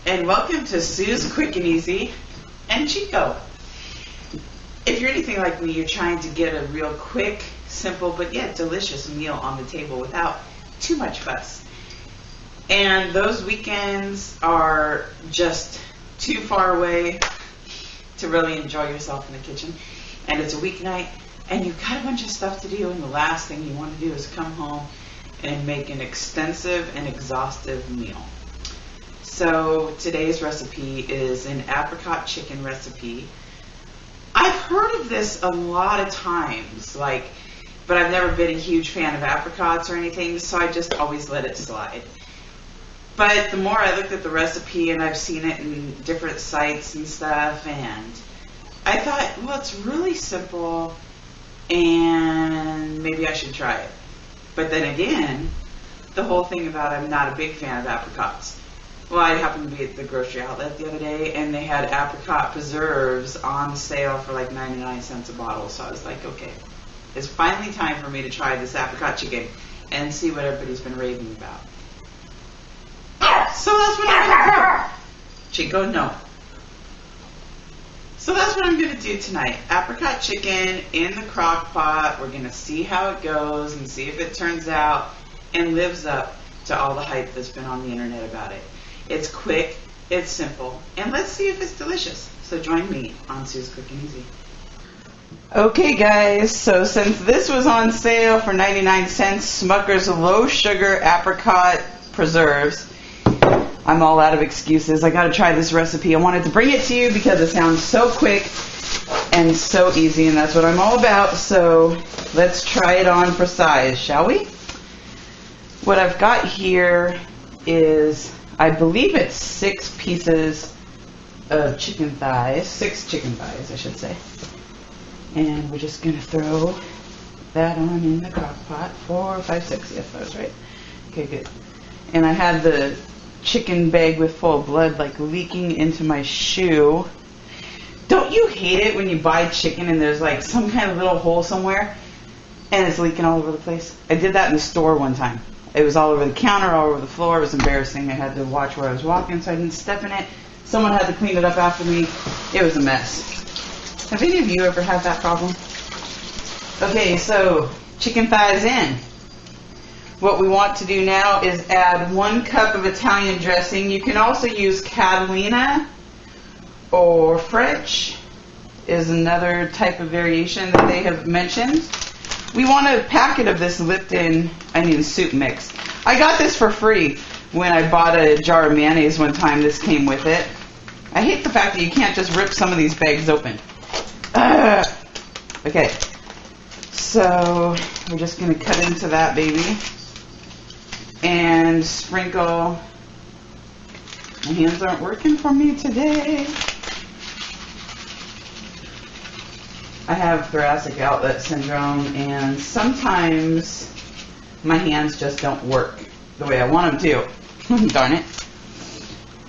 and welcome to Sue's Quick and Easy and Chico. If you're anything like me, you're trying to get a real quick, simple, but yet delicious meal on the table without too much fuss. And those weekends are just too far away to really enjoy yourself in the kitchen. And it's a weeknight, and you've got a bunch of stuff to do, and the last thing you want to do is come home and make an extensive and exhaustive meal. So today's recipe is an apricot chicken recipe. I've heard of this a lot of times, but I've never been a huge fan of apricots or anything, so I just always let it slide. But the more I looked at the recipe, and I've seen it in different sites and stuff, and I thought, well, it's really simple, and maybe I should try it. But then again, the whole thing about I'm not a big fan of apricots. Well, I happened to be at the grocery outlet the other day, and they had apricot preserves on sale for like 99 cents a bottle. So I was like, okay, it's finally time for me to try this apricot chicken and see what everybody's been raving about. So that's what I'm going to do. Chico, no. So that's what I'm going to do tonight. Apricot chicken in the crock pot. We're going to see how it goes and see if it turns out and lives up to all the hype that's been on the internet about it. It's quick, it's simple, and let's see if it's delicious. So join me on Sue's Quick and Easy. Okay guys, so since this was on sale for 99 cents, Smucker's low sugar apricot preserves, I'm all out of excuses. I gotta try this recipe. I wanted to bring it to you because it sounds so quick and so easy, and that's what I'm all about. So let's try it on for size, shall we? What I've got here is, I believe it's 6 pieces of chicken thighs, 6 chicken thighs I should say. And we're just gonna throw that on in the crock pot. 4, 5, 6, yes, that was right. Okay, good. And I had the chicken bag with full of blood leaking into my shoe. Don't you hate it when you buy chicken and there's some kind of little hole somewhere and it's leaking all over the place? I did that in the store one time. It was all over the counter, all over the floor. It was embarrassing. I had to watch where I was walking so I didn't step in it. Someone had to clean it up after me. It was a mess. Have any of you ever had that problem? Okay, so chicken thighs in. What we want to do now is add 1 cup of Italian dressing. You can also use Catalina or French is another type of variation that they have mentioned. We want a packet of this Lipton onion soup mix. I got this for free when I bought a jar of mayonnaise one time. This came with it. I hate the fact that you can't just rip some of these bags open. Okay, so we're just going to cut into that baby and sprinkle. My hands aren't working for me today. I have thoracic outlet syndrome, and sometimes my hands just don't work the way I want them to. Darn it.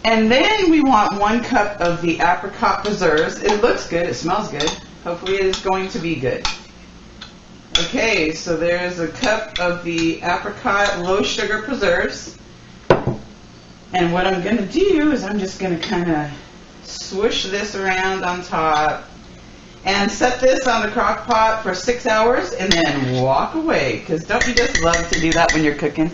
And then we want 1 cup of the apricot preserves. It looks good. It smells good. Hopefully it is going to be good. Okay, so there's a cup of the apricot low sugar preserves. And what I'm going to do is I'm just going to kind of swoosh this around on top and set this on the crock pot for 6 hours and then walk away. Because don't you just love to do that when you're cooking?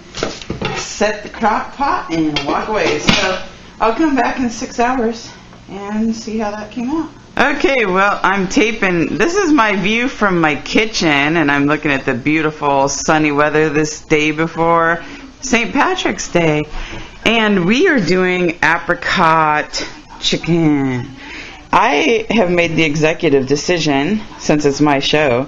Set the crock pot and walk away. So I'll come back in 6 hours and see how that came out. Okay, well, I'm taping. This is my view from my kitchen, and I'm looking at the beautiful sunny weather this day before St. Patrick's Day. And we are doing apricot chicken. I have made the executive decision, since it's my show,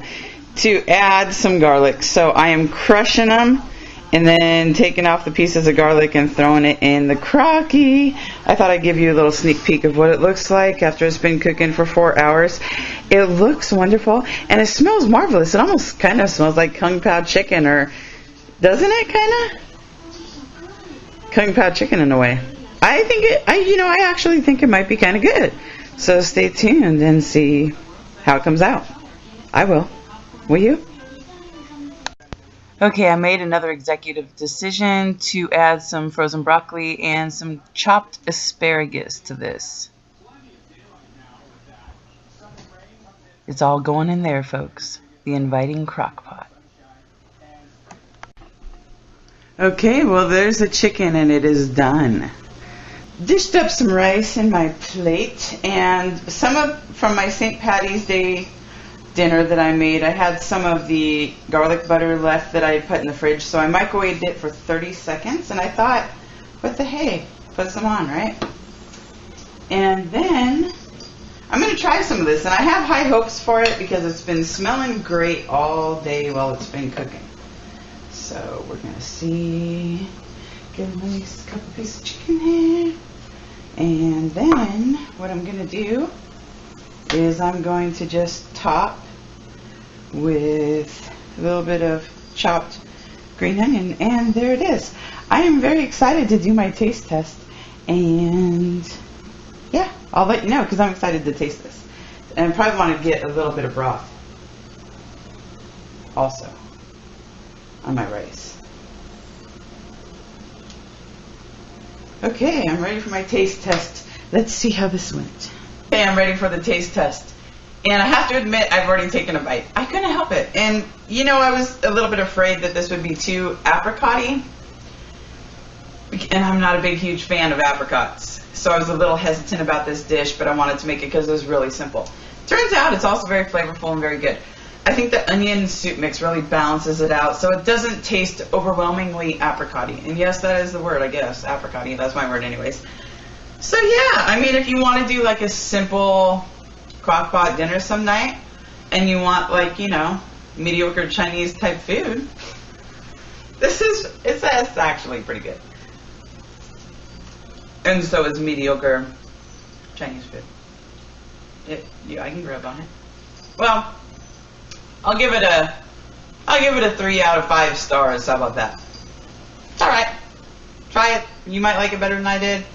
to add some garlic. So I am crushing them and then taking off the pieces of garlic and throwing it in the crocky. I thought I'd give you a little sneak peek of what it looks like after it's been cooking for 4 hours. It looks wonderful, and it smells marvelous. It almost kind of smells like Kung Pao chicken, or doesn't it kind of? Kung Pao chicken in a way. I think I actually think it might be kind of good. So stay tuned and see how it comes out. I will. Will you? Okay, I made another executive decision to add some frozen broccoli and some chopped asparagus to this. It's all going in there, folks. The inviting crock pot. Okay, well, there's the chicken and it is done. Dished up some rice in my plate, and from my St. Patty's Day dinner that I made, I had some of the garlic butter left that I had put in the fridge, so I microwaved it for 30 seconds, and I thought, what the hey, put some on, right? And then I'm going to try some of this, and I have high hopes for it because it's been smelling great all day while it's been cooking. So we're going to see, get a nice couple pieces of chicken here, and then what I'm going to do is I'm going to just top with a little bit of chopped green onion, and there it is. I am very excited to do my taste test, and yeah, I'll let you know because I'm excited to taste this. And I probably want to get a little bit of broth also on my rice. Okay, I'm ready for my taste test. Let's see how this went. Okay, I'm ready for the taste test. And I have to admit, I've already taken a bite. I couldn't help it. And, you know, I was a little bit afraid that this would be too apricot-y. And I'm not a big, huge fan of apricots. So I was a little hesitant about this dish, but I wanted to make it because it was really simple. Turns out it's also very flavorful and very good. I think the onion soup mix really balances it out, so it doesn't taste overwhelmingly apricot-y. And yes, that is the word, I guess, apricot-y. That's my word anyways. So yeah, I mean, if you want to do like a simple crock pot dinner some night, and you want like, you know, mediocre Chinese type food, it's actually pretty good. And so is mediocre Chinese food. I can grab on it. Well, I'll give it a 3 out of 5 stars. How about that? It's all right. Try it. You might like it better than I did.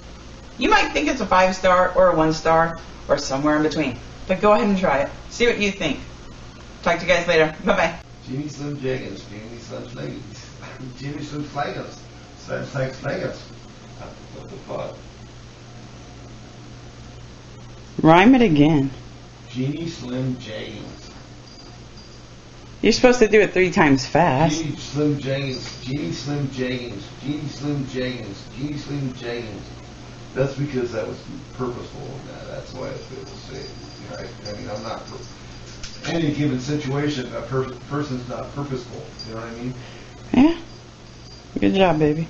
You might think it's a 5-star or a 1-star or somewhere in between. But go ahead and try it. See what you think. Talk to you guys later. Bye-bye. Jimmy Slim Jeggings, Jimmy Slim Flagons, Jimmy Slim Flagons, Slim Flagons. What the fuck? Rhyme it again. Jimmy Slim Jeggings. You're supposed to do it 3 times fast. Jimmy Slim Jeggings, Jimmy Slim Jeggings, Jimmy Slim Jeggings, Jimmy Slim Jeggings. That's because that was purposeful. That's why it's good to say. Right? I mean, I'm not. In any given situation, a person's not purposeful. You know what I mean? Yeah. Good job, baby.